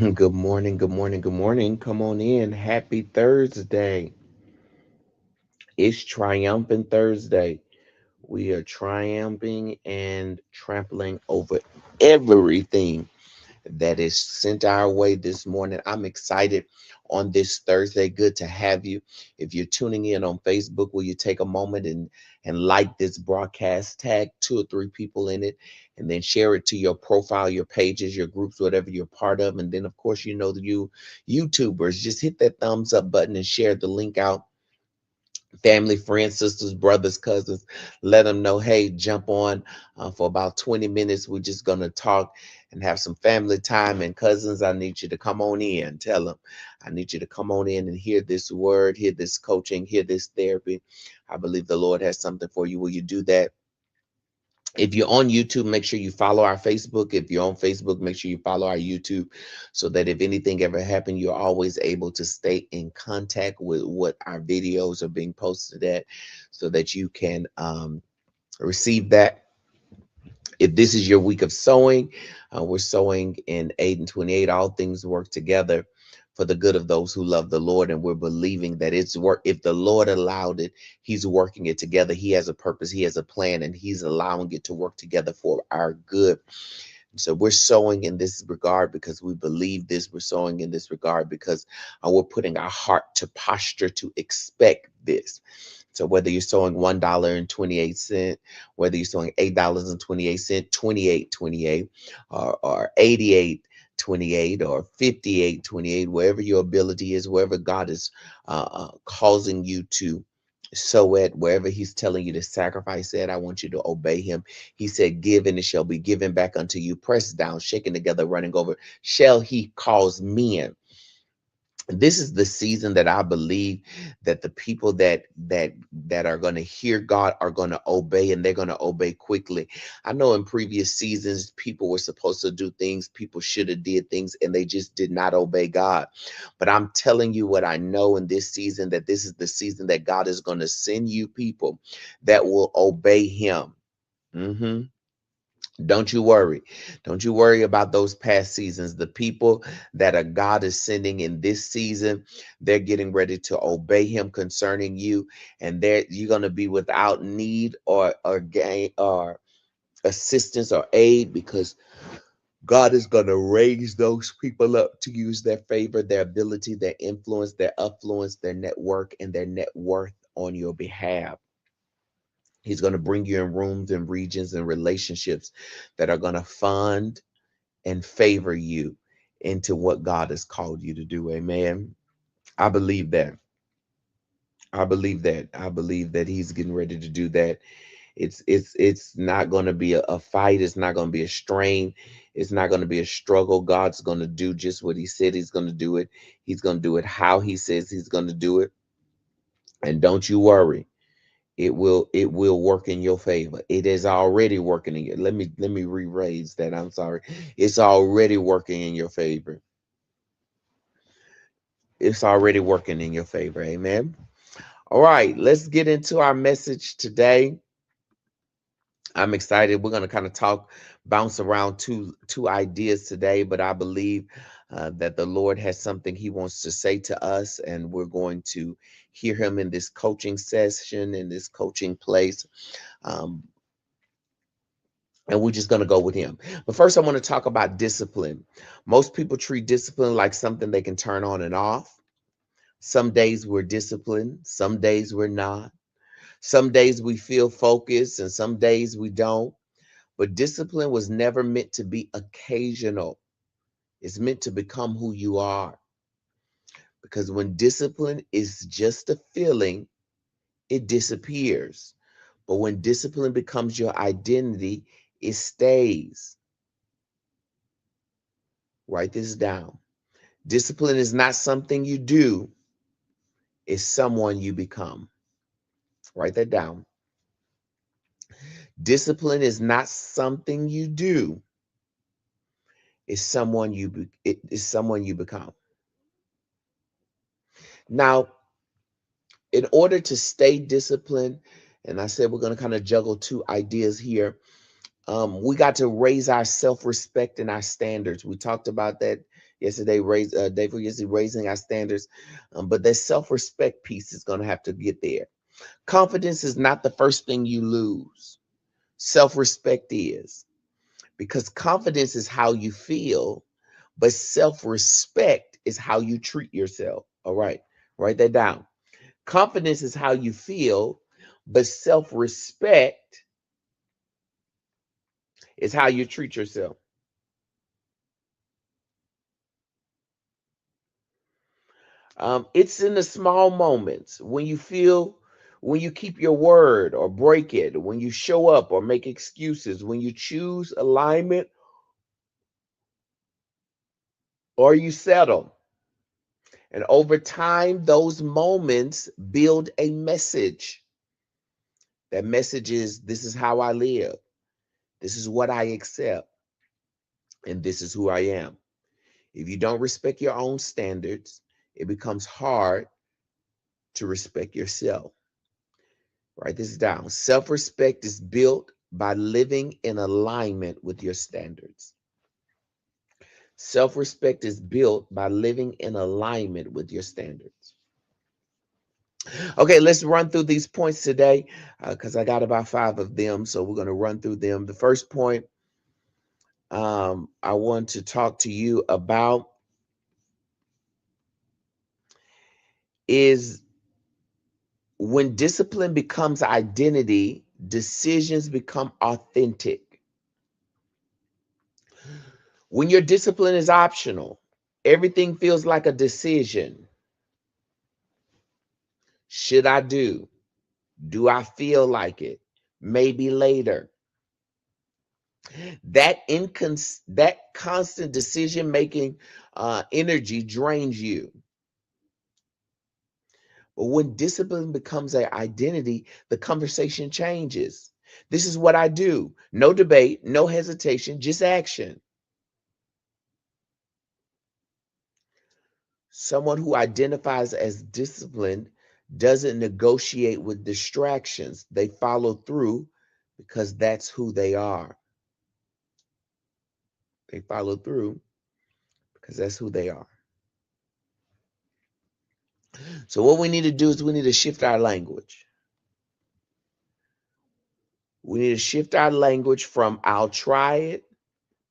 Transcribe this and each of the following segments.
Good morning, good morning, good morning. Come on in. Happy Thursday. It's Triumphant Thursday. We are triumphing and trampling over everything that is sent our way this morning. I'm excited on this Thursday. Good to have you. If you're tuning in on Facebook, will you take a moment and like this broadcast, tag two or three people in it, and then share it to your profile, your pages, your groups, whatever you're part of. And then, of course, you YouTubers, just hit that thumbs up button and share the link out. Family, friends, sisters, brothers, cousins, let them know, hey, jump on for about 20 minutes. We're just going to talk and have some family time. And cousins, I need you to come on in. Tell them, I need you to come on in and hear this word, hear this coaching, hear this therapy. I believe the Lord has something for you. Will you do that? If you're on YouTube, make sure you follow our Facebook. If you're on Facebook, make sure you follow our YouTube so that if anything ever happened, you're always able to stay in contact with what our videos are being posted at so that you can receive that. If this is your week of sowing, we're sowing in 8 and 28. All things work together for the good of those who love the Lord. And we're believing that it's work. If the Lord allowed it, he's working it together. He has a purpose. He has a plan, and he's allowing it to work together for our good. So we're sowing in this regard because we believe this. We're sowing in this regard because we're putting our heart to posture to expect this. So whether you're sowing $1.28, whether you're sowing $8.28, 28.28, or 88.28, or 58.28, wherever your ability is, wherever God is causing you to sow it, wherever he's telling you to sacrifice it, I want you to obey him. He said, give and it shall be given back unto you, pressed down, shaken together, running over, shall he cause men. This is the season that I believe that the people that are going to hear God are going to obey, and they're going to obey quickly. I know in previous seasons people were supposed to do things, people should have did things, and they just did not obey God. But I'm telling you what I know in this season, that this is the season that God is going to send you people that will obey him. Mhm. Don't you worry. Don't you worry about those past seasons. The people that God is sending in this season, they're getting ready to obey him concerning you, and you're going to be without need or gain or assistance or aid, because God is going to raise those people up to use their favor, their ability, their influence, their affluence, their network, and their net worth on your behalf. He's going to bring you in rooms and regions and relationships that are going to fund and favor you into what God has called you to do. Amen. I believe that. I believe that. I believe that he's getting ready to do that. It's not going to be a fight. It's not going to be a strain. It's not going to be a struggle. God's going to do just what he said he's going to do it. He's going to do it how he says he's going to do it. And don't you worry. It will work in your favor. It is already working in you. Let me re-raise that. I'm sorry. It's already working in your favor. It's already working in your favor. Amen. All right, let's get into our message today. I'm excited. We're going to kind of bounce around two ideas today, but I believe that the Lord has something he wants to say to us, and we're going to hear him in this coaching session, in this coaching place. Um, and we're just going to go with him. But first, I want to talk about discipline. Most people treat discipline like something they can turn on and off. Some days we're disciplined, some days we're not. Some days we feel focused, and some days we don't. But discipline was never meant to be occasional. It's meant to become who you are. Because when discipline is just a feeling, it disappears. But when discipline becomes your identity, it stays. Write this down. Discipline is not something you do, it's someone you become. Write that down. Discipline is not something you do, it is someone you become. Now, in order to stay disciplined, and I said we're going to kind of juggle two ideas here. We got to raise our self-respect and our standards. We talked about that Day for yesterday, raising our standards. But that self-respect piece is going to have to get there. Confidence is not the first thing you lose. Self-respect is, because confidence is how you feel, but self-respect is how you treat yourself. All right, write that down. Confidence is how you feel, but self-respect is how you treat yourself. It's in the small moments when you keep your word or break it, when you show up or make excuses, when you choose alignment or you settle. And over time, those moments build a message. That message is, this is how I live, this is what I accept, and this is who I am. If you don't respect your own standards, it becomes hard to respect yourself. Write this down. Self respect is built by living in alignment with your standards. Self respect is built by living in alignment with your standards. Okay, let's run through these points today because I got about 5 of them. So we're going to run through them. The first point I want to talk to you about is when discipline becomes identity, decisions become authentic. When your discipline is optional, everything feels like a decision. Should I do? Do I feel like it? Maybe later. That constant decision making energy drains you. But when discipline becomes an identity, the conversation changes. This is what I do. No debate, no hesitation, just action. Someone who identifies as disciplined doesn't negotiate with distractions. They follow through because that's who they are. They follow through because that's who they are. So what we need to do is we need to shift our language. We need to shift our language from I'll try it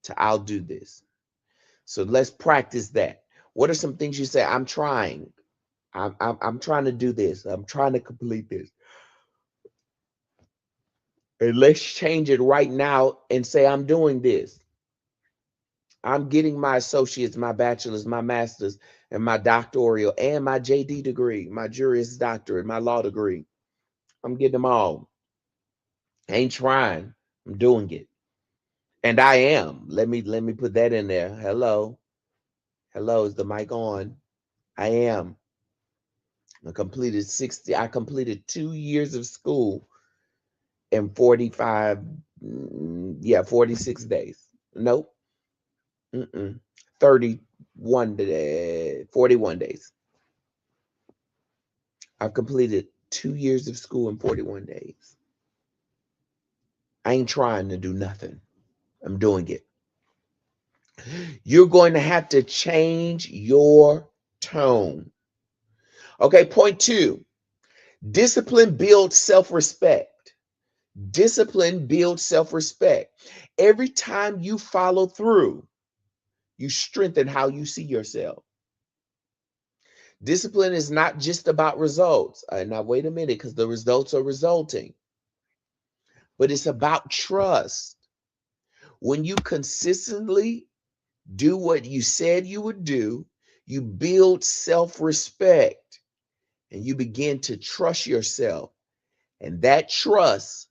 to I'll do this. So let's practice that. What are some things you say? I'm trying. I'm trying to do this. I'm trying to complete this. And let's change it right now and say I'm doing this. I'm getting my associates, my bachelor's, my master's, and my doctoral, and my JD degree, my Juris Doctorate, my law degree. I'm getting them all. I ain't trying. I'm doing it. And I am. Let me put that in there. Hello. Hello, is the mic on? I am. I completed 2 years of school in 45, 46 days. Nope. 31 41 days. I've completed 2 years of school in 41 days. I ain't trying to do nothing. I'm doing it. You're going to have to change your tone. Okay, point 2. Discipline builds self-respect. Discipline builds self-respect. Every time you follow through, you strengthen how you see yourself. Discipline is not just about results. Now, wait a minute, because the results are resulting, but it's about trust. When you consistently do what you said you would do, you build self-respect and you begin to trust yourself. And that trust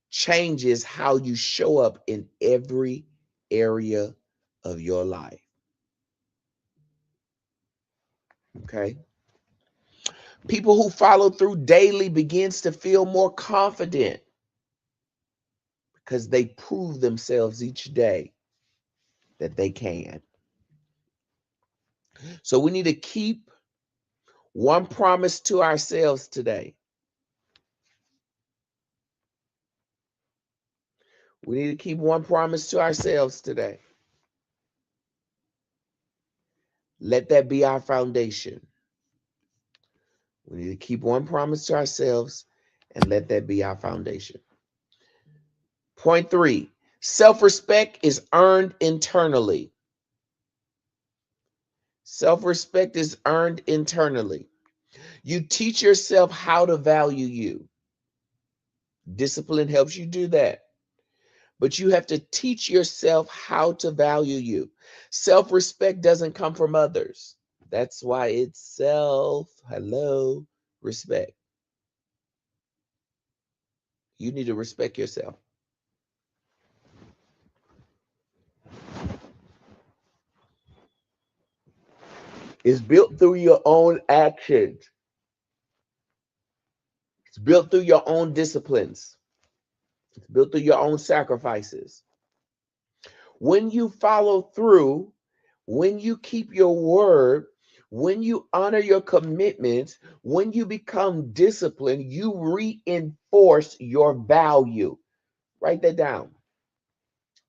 changes how you show up in every area of your life. Okay? People who follow through daily begins to feel more confident because they prove themselves each day that they can. So we need to keep one promise to ourselves today. We need to keep one promise to ourselves today. Let that be our foundation. We need to keep one promise to ourselves and let that be our foundation. Point 3, self-respect is earned internally. Self-respect is earned internally. You teach yourself how to value you. Discipline helps you do that. But you have to teach yourself how to value you. Self-respect doesn't come from others. That's why it's respect. You need to respect yourself. It's built through your own actions. It's built through your own disciplines. It's built through your own sacrifices. When you follow through, when you keep your word, when you honor your commitments, when you become disciplined, you reinforce your value. Write that down.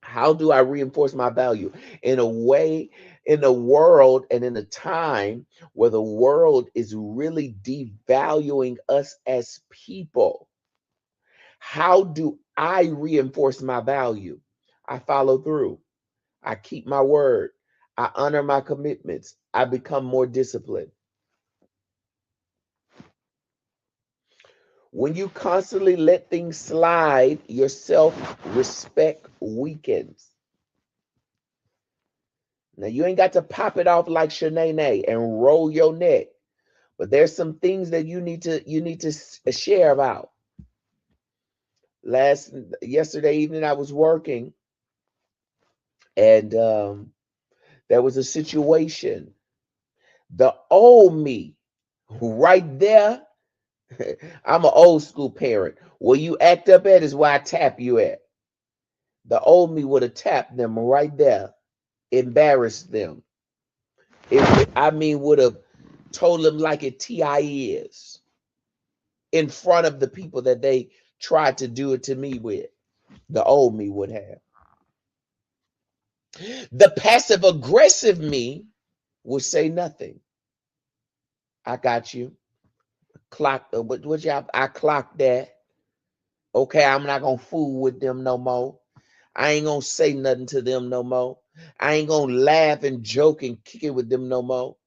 How do I reinforce my value? In a way, in a world and in a time where the world is really devaluing us as people, how do I reinforce my value? I follow through. I keep my word. I honor my commitments. I become more disciplined. When you constantly let things slide, your self-respect weakens. Now you ain't got to pop it off like Shanae and roll your neck, but there's some things that you need to share about. Yesterday evening I was working, and there was a situation. The old me, right there. I'm an old school parent. Where you act up at is where I tap you at. The old me would have tapped them right there, embarrassed them. Would have told them like it TI is, in front of the people that they tried to do it to me with. The old me would have. The passive aggressive me would say nothing. I got you. What y'all? I clocked that. Okay, I'm not gonna fool with them no more. I ain't gonna say nothing to them no more. I ain't gonna laugh and joke and kick it with them no more.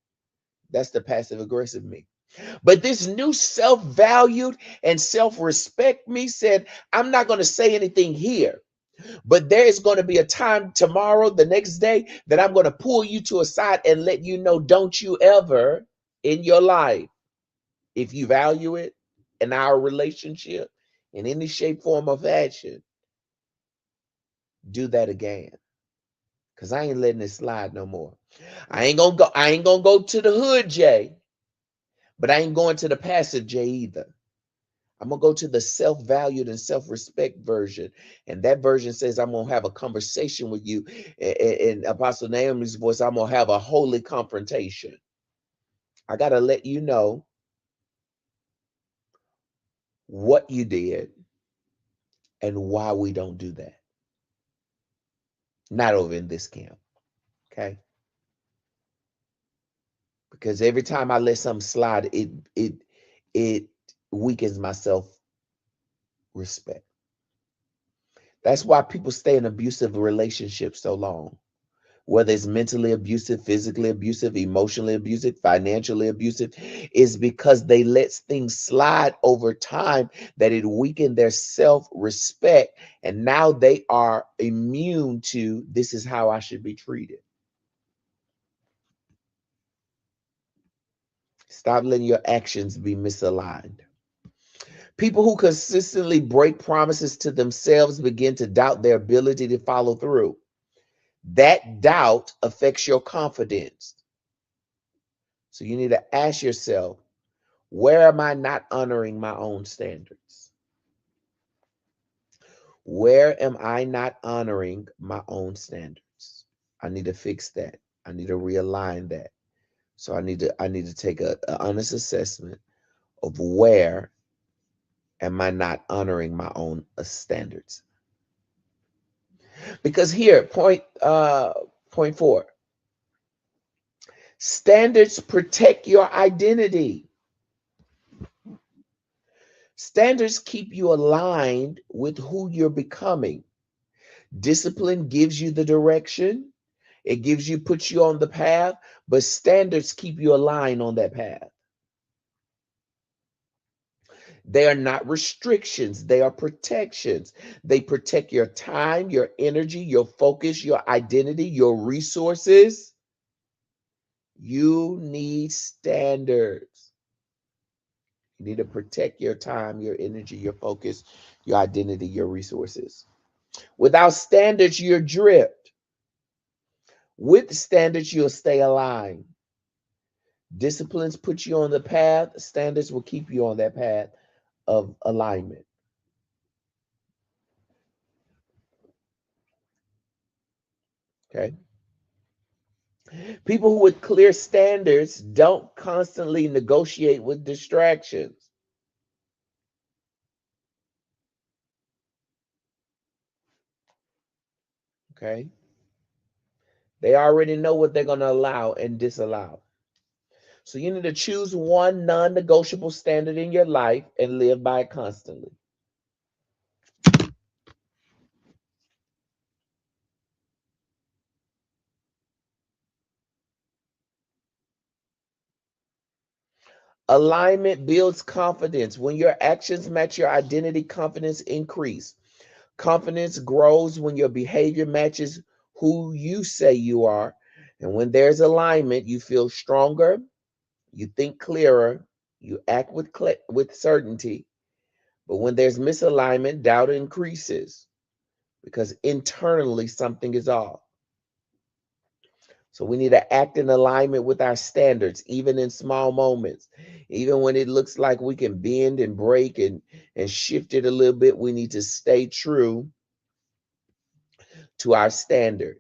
That's the passive aggressive me. But this new self-valued and self-respect me said, I'm not gonna say anything here. But there is going to be a time tomorrow, the next day, that I'm going to pull you to a side and let you know, don't you ever in your life, if you value it in our relationship in any shape, form, or fashion, do that again. Because I ain't letting it slide no more. I ain't gonna go to the hood J, but I ain't going to the passive J either. I'm going to go to the self-valued and self-respect version. And that version says, I'm going to have a conversation with you. In Apostle Naomi's voice, I'm going to have a holy confrontation. I got to let you know what you did and why we don't do that. Not over in this camp. Okay? Because every time I let something slide, it weakens my self-respect. That's why people stay in abusive relationships so long. Whether it's mentally abusive, physically abusive, emotionally abusive, financially abusive, is because they let things slide over time that it weakened their self-respect. And now they are immune to, this is how I should be treated. Stop letting your actions be misaligned. People who consistently break promises to themselves begin to doubt their ability to follow through. That doubt affects your confidence. So you need to ask yourself, where am I not honoring my own standards? Where am I not honoring my own standards? I need to fix that. I need to realign that. So I need to take an honest assessment of where am I not honoring my own standards? Because here, point 4, Standards protect your identity. Standards keep you aligned with who you're becoming. Discipline gives you the direction. It puts you on the path, but standards keep you aligned on that path. They are not restrictions, they are protections. They protect your time, your energy, your focus, your identity, your resources. You need standards. You need to protect your time, your energy, your focus, your identity, your resources. Without standards, you're drift. With standards, you'll stay aligned. Disciplines put you on the path. Standards will keep you on that path of alignment. Okay. People with clear standards don't constantly negotiate with distractions. Okay. They already know what they're going to allow and disallow. So you need to choose one non negotiable standard in your life and live by it constantly. Alignment builds confidence. When your actions match your identity, confidence increase. Confidence grows when your behavior matches who you say you are. And when there's alignment, you feel stronger, you think clearer, you act with certainty. But when there's misalignment, doubt increases because internally something is off. So we need to act in alignment with our standards, even in small moments. Even when it looks like we can bend and break and shift it a little bit, we need to stay true to our standard.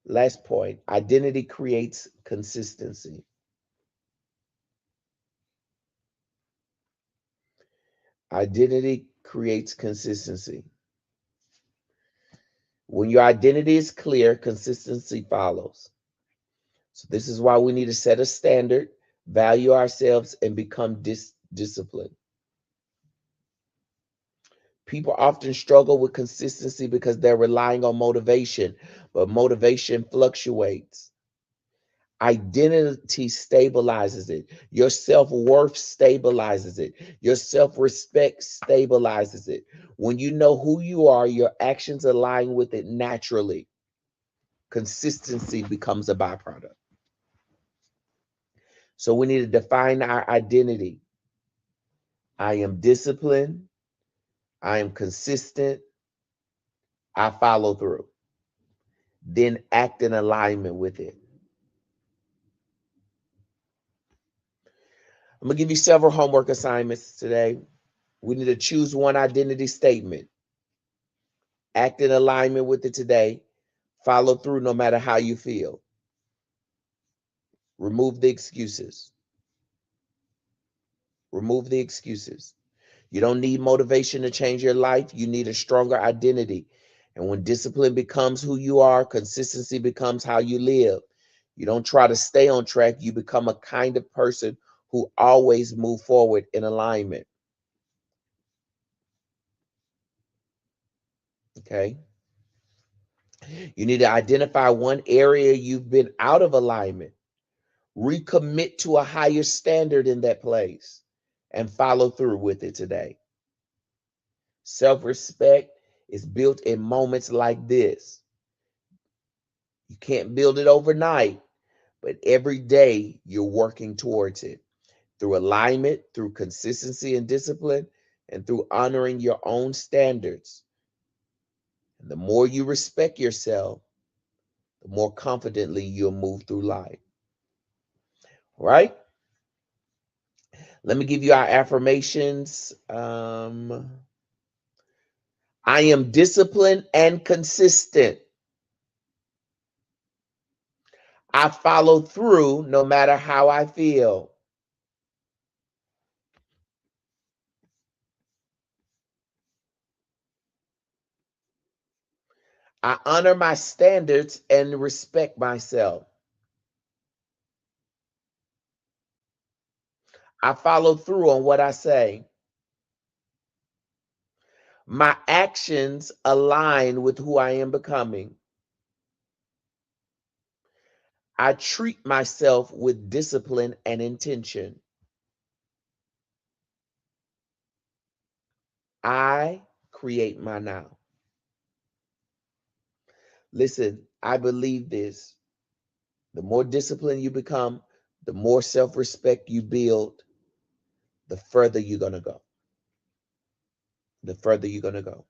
Last point, identity creates consistency. Identity creates consistency. When your identity is clear, consistency follows. So this is why we need to set a standard, value ourselves, and become disciplined. People often struggle with consistency because they're relying on motivation, but motivation fluctuates. Identity stabilizes it. Your self-worth stabilizes it. Your self-respect stabilizes it. When you know who you are, your actions align with it naturally. Consistency becomes a byproduct. So we need to define our identity. I am disciplined. I am consistent. I follow through. Then act in alignment with it. I'm going to give you several homework assignments today. We need to choose one identity statement. Act in alignment with it today. Follow through no matter how you feel. Remove the excuses. Remove the excuses. You don't need motivation to change your life. You need a stronger identity. And when discipline becomes who you are, consistency becomes how you live. You don't try to stay on track. You become a kind of person who always move forward in alignment. Okay. You need to identify one area you've been out of alignment. Recommit to a higher standard in that place and follow through with it today. Self-respect is built in moments like this. You can't build it overnight, but every day you're working towards it through alignment, through consistency and discipline, and through honoring your own standards. And the more you respect yourself, the more confidently you'll move through life. Right? Let me give you our affirmations. I am disciplined and consistent. I follow through no matter how I feel. I honor my standards and respect myself. I follow through on what I say. My actions align with who I am becoming. I treat myself with discipline and intention. I create my now. Listen, I believe this. The more disciplined you become, the more self respect you build, the further you're going to go. The further you're going to go.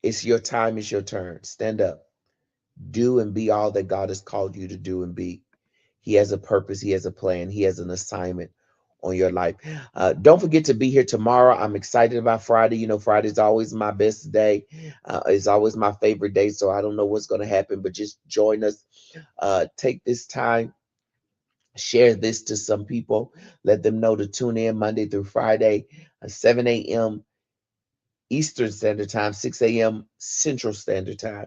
It's your time, it's your turn. Stand up. Do and be all that God has called you to do and be. He has a purpose, He has a plan, He has an assignment on your life. Don't forget to be here tomorrow. I'm excited about Friday. You know, Friday is always my best day. It's always my favorite day. So I don't know what's going to happen, but just join us. Take this time, share this to some people. Let them know to tune in Monday through Friday, 7 a.m. Eastern Standard Time, 6 a.m. Central Standard Time.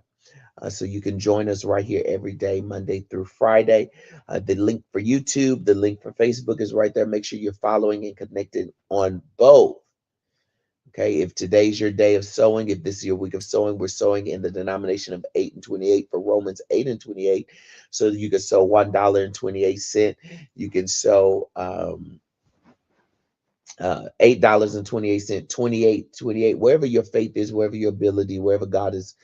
So you can join us right here every day, Monday through Friday. The link for YouTube, the link for Facebook is right there. Make sure you're following and connected on both. Okay, if today's your day of sowing, if this is your week of sowing, we're sowing in the denomination of 8 and 28 for Romans 8 and 28. So you can sow $1.28. You can sow $8.28, 28, wherever your faith is, wherever your ability, wherever God is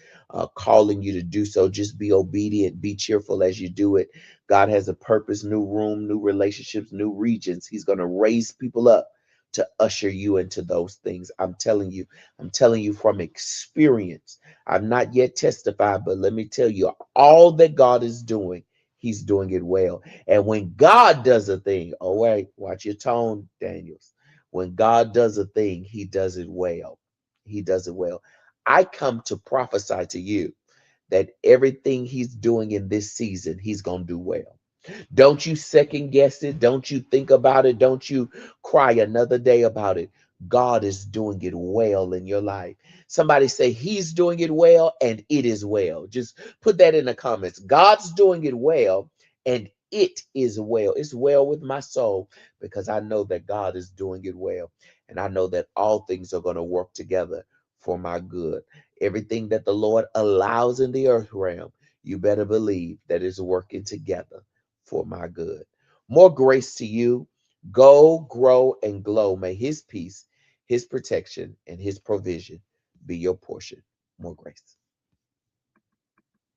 calling you to do so. Just be obedient, be cheerful as you do it. God has a purpose, new room, new relationships, new regions. He's going to raise people up to usher you into those things. I'm telling you from experience. I've not yet testified, but let me tell you, all that God is doing, He's doing it well. And when God does a thing, oh wait, watch your tone, Daniels. When God does a thing, He does it well. He does it well. I come to prophesy to you that everything He's doing in this season, He's going to do well. Don't you second guess it. Don't you think about it. Don't you cry another day about it. God is doing it well in your life. Somebody say He's doing it well and it is well. Just put that in the comments. God's doing it well and it is well. It's well with my soul because I know that God is doing it well. And I know that all things are going to work together for my good. Everything that the Lord allows in the earth realm, you better believe that it's working together for my good. More grace to you. Go, grow, and glow. May His peace, His protection, and His provision be your portion. More grace.